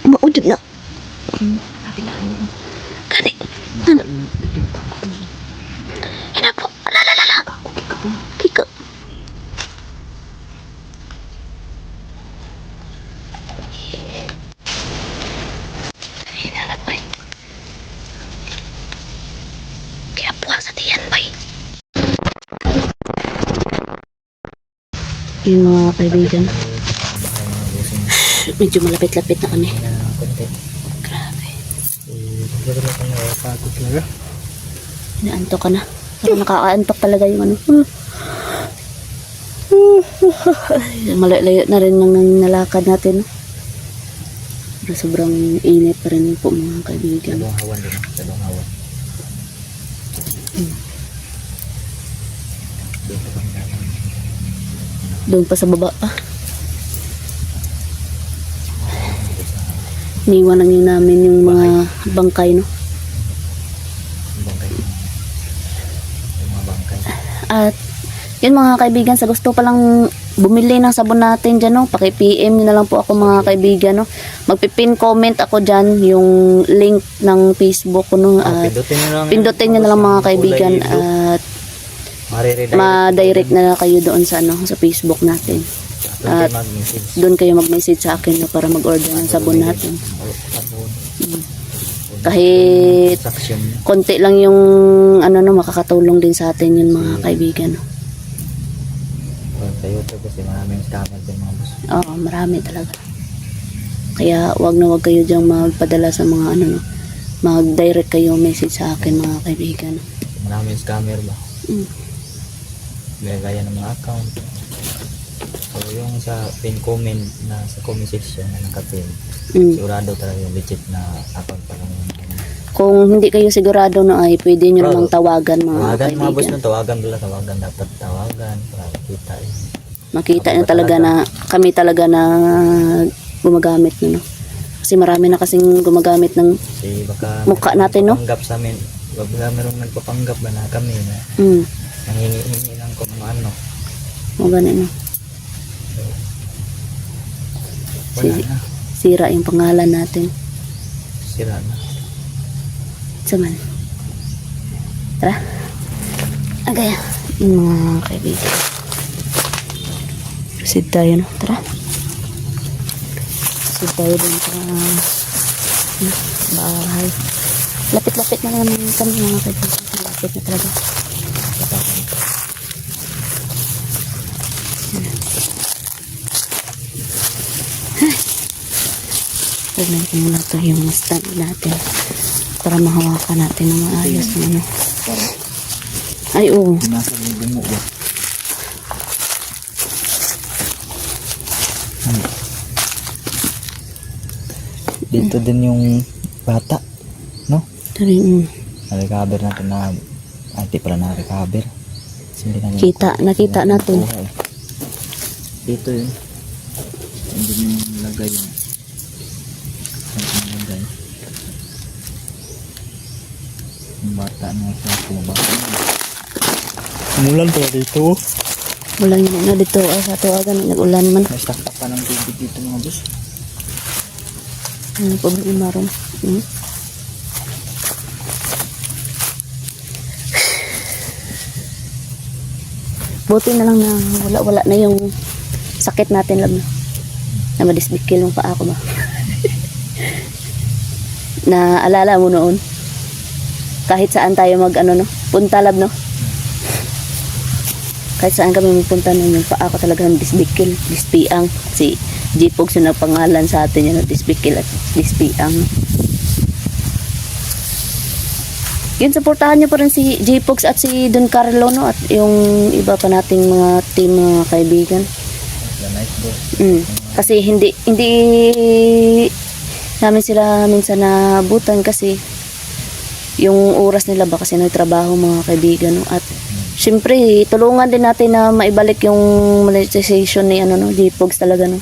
Maudod na. Kani. Ano? Ina po. Lalalala. Kika. Hinanapay. Kaya puwag sa tiyan, bay. Yung mga kaibigan. Medyo malapit-lapit na kami. Grabe. Inaantok ka na. Parang nakakaantok talaga yung ano. Malayo na rin ng nalakad natin. Pero sobrang init pa rin po mga kaibigan. Dalawang hawan din. Dalawang hawan. Doon pa sa baba pa. Iniwan lang yun namin yung mga bangkay, no? Bangkay. Yung mga bangkay. At yun mga kaibigan, sa gusto palang bumili ng sabon natin dyan, no? Paki-PM nyo na lang po ako mga kaibigan, no? Magpipin comment ako dyan yung link ng Facebook ko, no? At pindutin nyo na lang mga kaibigan at ma-direct na kayo doon sa ano, sa Facebook natin. At doon kayo mag-message sa akin, no, para mag-order ng sabon natin. Kahit konti lang yung ano, no, makakatulong din sa atin yun mga kaibigan, no. Sa YouTube kasi maraming scammer din mga boss. Oo, marami talaga. Kaya wag na wag kayo diyang magpadala sa mga ano, no, mag-direct kayo message sa akin mga kaibigan. Maraming scammer ba? Gaya ng mga account. So yung sa pin comment na sa comment section na nakapin, sigurado talaga yung legit na account pa lang yun. Kung hindi kayo sigurado na ay pwede nyo namang tawagan mga kaibigan. Mga boss nung tawagan dapat tawagan para makita yun. Makita nyo talaga na kami talaga na gumagamit nyo, no? Kasi marami na kasing gumagamit ng mukha natin, no? Panggap sa amin. Baka merong nagpapanggap ba na kami na nangingi lang kung ano. O ganun, no? Sira yung pangalan natin. Sira na. Saman. Tara. Okay. Yung mga kaibigan. Proceed tayo, no? Tara. Proceed tayo dun sa bahay. Lapit-lapit na naman kami mga kaibigan. Lapit na talaga. Tignan ko muna ito yung stand natin para mahawakan natin ng maayos ng ano. Ay, oo. Dito din yung bata, no? Ito rin. Na-recover natin na hindi pala na-recover. Nakita natin. Dito yun. Hindi yung lagay yung bata na sa kumabata. Umulan pala dito. Ulan yun na dito. Ay, sa tuwagan. Nag-ulan man. May stock pa ng tubig dito mga boss. Ano problema ron? Buti na lang na wala na yung sakit natin lang na madisbikil yung paa ko ba. Na alala mo noon kahit saan tayo mag ano, no, punta lab, no, kahit saan kami magpunta noon yung paa ko talagang disbikil, dispiang. Si Jipog na pangalan sa atin yun, disbikil at dispiang. Yun, supportahan nyo pa rin si Jpogs at si Don Carlo, no? At yung iba pa nating mga team, mga kaibigan. Kasi hindi namin sila minsan nabutan kasi yung oras nila ba kasi nagtrabaho mga kaibigan, no? At syempre tulungan din natin na maibalik yung monetization ni ano, no, Jpogs talaga, no?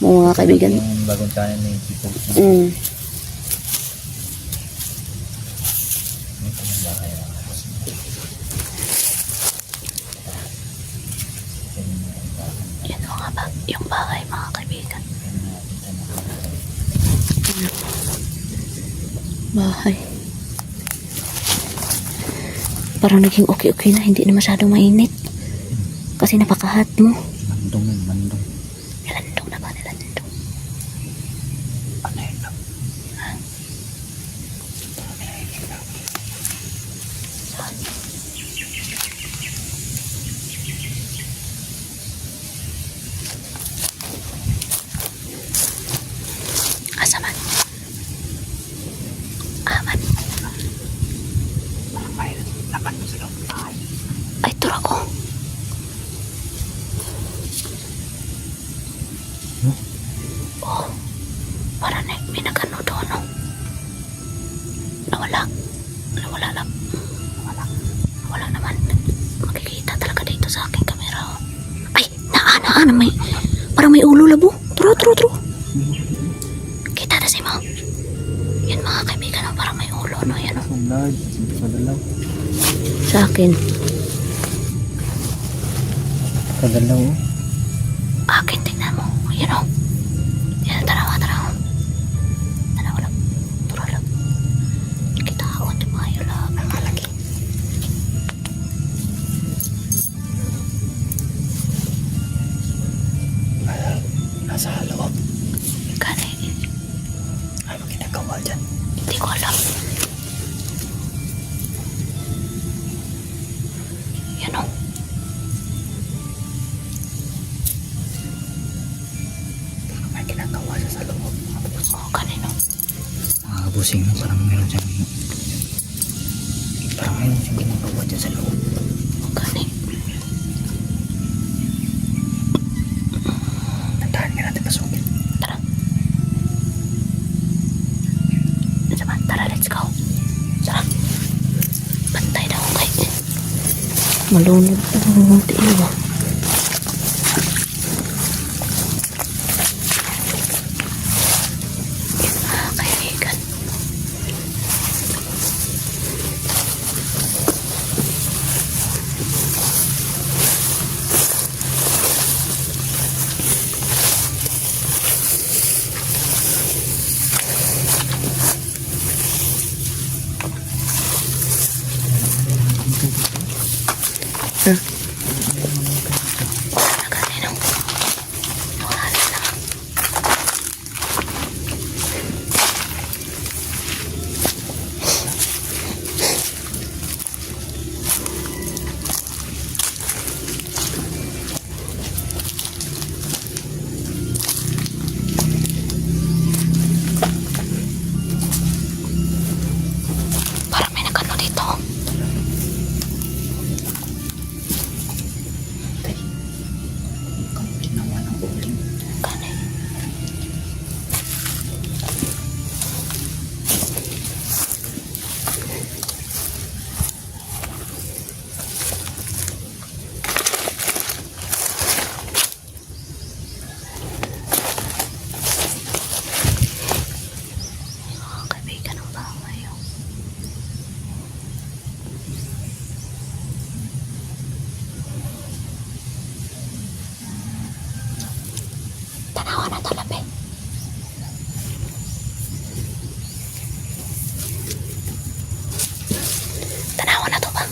Mga kaibigan. Yung bagong channel ni Jpogs. Yan mga ba yung bahay, mga kaibigan? Bahay. Parang naging okay-okay na, hindi na masyadong mainit. Kasi napakahat mo. Mandong yun, mandong. Nilandong na ba? Nilandong. Ano yun lang? Asa man? Aman. Ay, lapan mo sa loob. Ay, tura ko. Oh, para na may nagano doon, no? Nawala. Nawala lang. Nawala naman. Makikita talaga dito sa aking kamera. Oh. Ay, naa, may, parang may ulo labo. Turo. Kita na si Mo. Yan mga kaibigan, oh, parang may ulo, no? Yan, oh. Kadalaw. Sa akin. Kadalaw. Akin, tingnan mo. Yan, oh. Yan, tarawa. Tarawa lang. Turo lang. Kita ako at mayo lang. Ang malaki. Nasa loob. Kani, Ano ginagawa dyan? hindi ko alam. Yan, oh. Parang may ginagawa siya sa loob. Oh, kanino? Mga busing na parang meron siyang... Parang meron siyang ginagawa dyan sa loob. Oh, kani. Nandahan ka natin pasukin. Tara. Sama, tara, let's go. Tara. Bantay daw kay. Malunod ang tiiwa. Kaibigan. Kanino? Wala na. Parang may nagano dito. Ginawa ng uling. Kani. Mga kaibigan ng bahay, oh. Tanawa na talabi. Tanawa na to ba?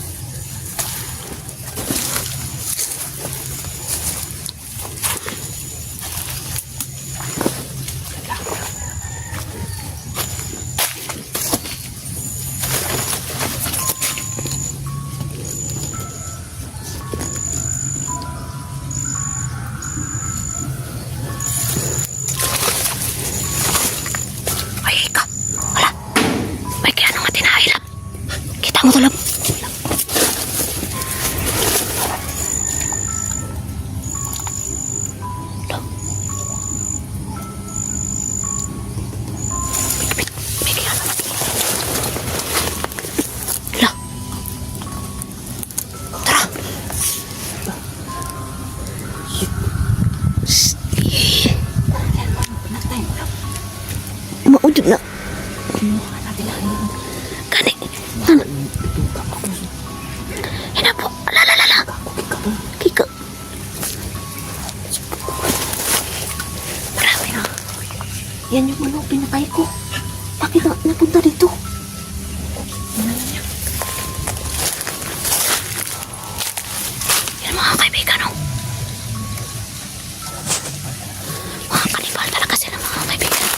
Ay, ikaw. Wala. May kaya nung matinahilam. Kita mo tulog. Lo. May kaya nung matinahilam. Lo. Tara. Shh. Maudod na. Kani. Ano? Hinapo. Lala. Kika. Yan yung ano, pinatay ko. Bakit napunta dito? Yan mga kaibigan, oh. Mga kanibal talaga sila mga kaibigan.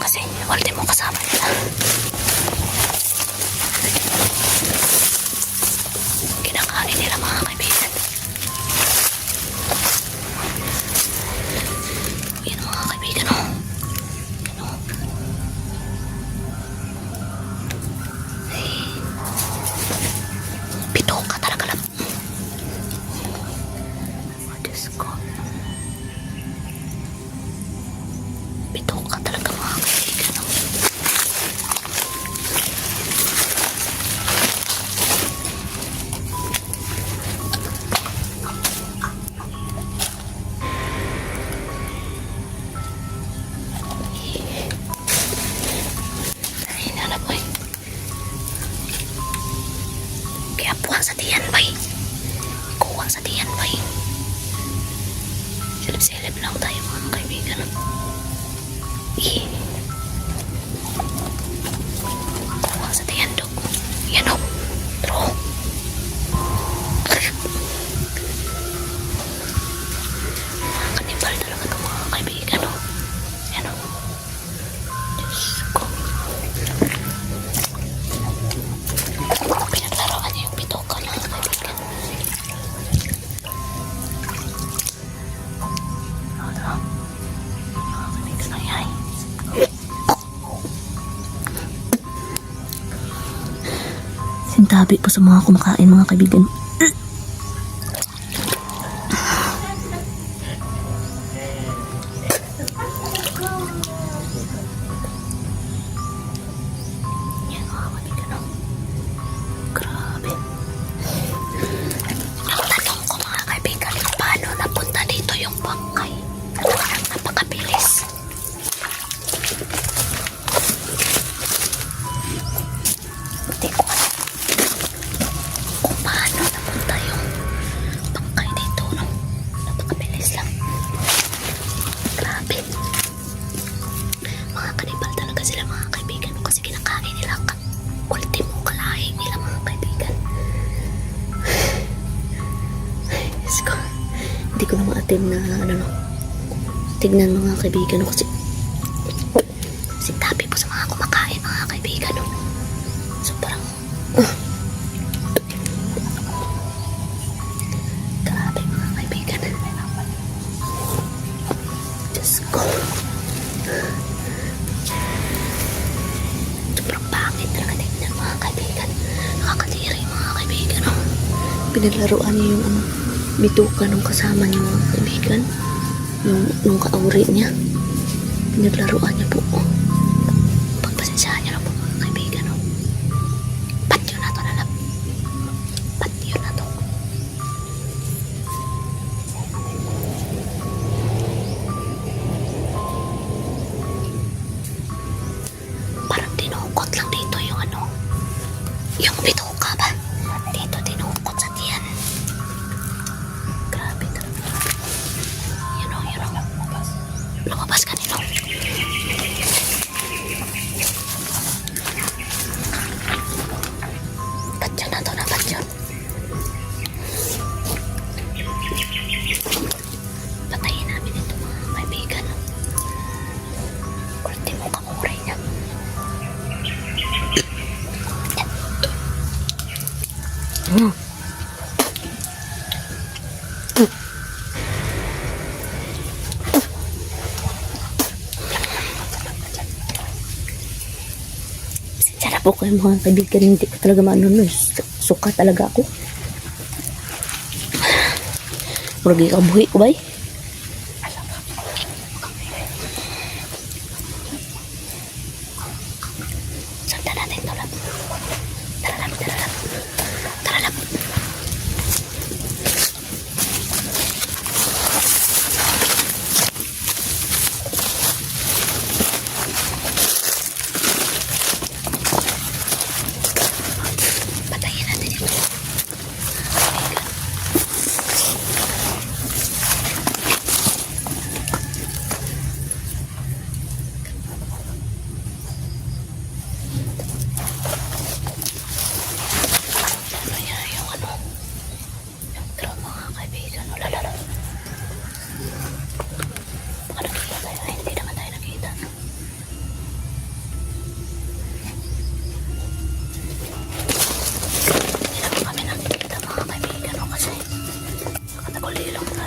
Kasi ultimo kasama nila. Kinakain nila mga kaibigan. Yan mga kaibigan, oh. Yan, oh. Pito ka talaga lang. Oh, Diyos ko. Pito ka talaga mga kaibigan, oh. Ay, nalaboy. Kaya puha sa tiyan, bay. Kuha sa tiyan, bay. Silip-silip lang tayo, mga kaibigan. Eh. Kuha sa tiyan, dok. Yan, o. Tro. Mga kanibal talaga ito, mga kaibigan, o. Yan, o. Diyos ko. Pinaglaruan niya yung bitoka, mga kaibigan. Mga kaibigan, ay ay. Sintabi po sa mga kumakain, mga kaibigan. Yan mga kaibigan, oh. Grabe. Nagtanong ko mga kaibigan, paano napunta dito yung bangkay? Napakabilis. Hindi ko alam kung paano napunta yung bangkay dito, no? Napakabilis lang. Grabe. Mga kanibal talaga sila, mga kaibigan, no? Kasi kinakain nila ultimo kalahin nila, mga kaibigan. Ay, Diyos ko. Hindi ko na ma-attend na ano, no? Tignan mga kaibigan, no? Kasi tabi po sa mga kumakain, mga kaibigan, no? So parang grabe mga kaibigan. Diyos ko. Sobrang pangit talaga tignan, mga kaibigan. Nakakatiri, mga kaibigan, no? Pinaglaruan niya yung ano, bituka nung kasama niya, mga kaibigan. Nung kaawri niya. Pinaglaruan niya po. Pagpasensyahan niya lang po, mga kaibigan, no? Patyo na to, lalap. Patyo na to. Parang tinukot lang dito yung ano, yung bituka ba? Dito tinukot sa tiyan. Grabe talaga. Yun o. Lumabas kanino. Patyo na to, na patyo. Patayin namin ito, mga kaibigan. Ultimo kamuray niya. Sara po kayo, mga kaibigan. Hindi ko talaga maano, no? Suka talaga ako. Murag ikabuhi ko ba eh? Sundan natin ito lang. Tara lang. Tara lang. Patayin natin ito.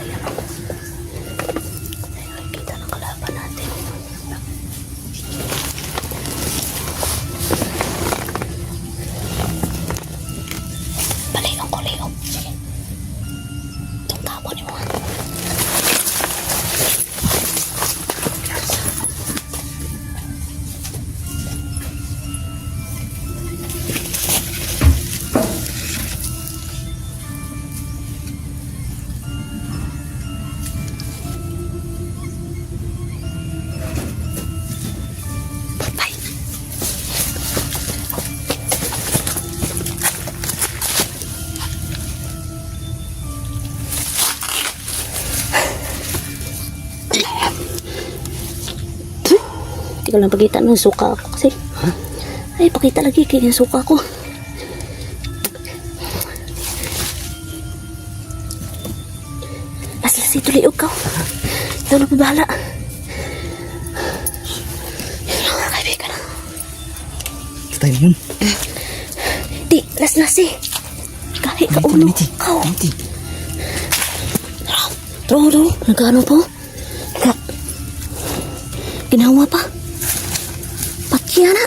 Ayan o. Ayan, kita ng kalaban natin. Balikan ko, Leo. Sige. Itong tapo ni mga. Patay. Hindi ko lang pakita ng suka ako kasi. Ay, pakita lagi kaya yung suka ko. Aslas ito liog ka. Ito na pabahala. Yun lang mga kaibigan. Patay na yun. Di, las-las eh. Kahit ka ulo. Kau. Tro, nagkano po? Ginawa pa. Patya na.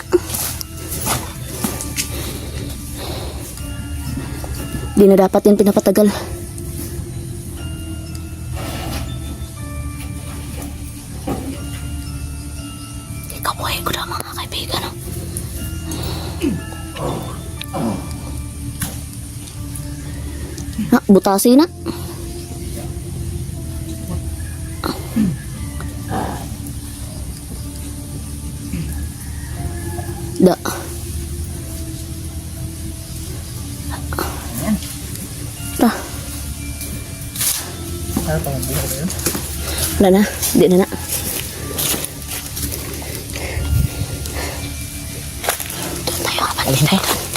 Di na dapat yan pinapatagal. Ikabuhay ko na mga kaibigan. Butasi na. Da. Tara. Wala na. Di na na. Doon tayo kapatid.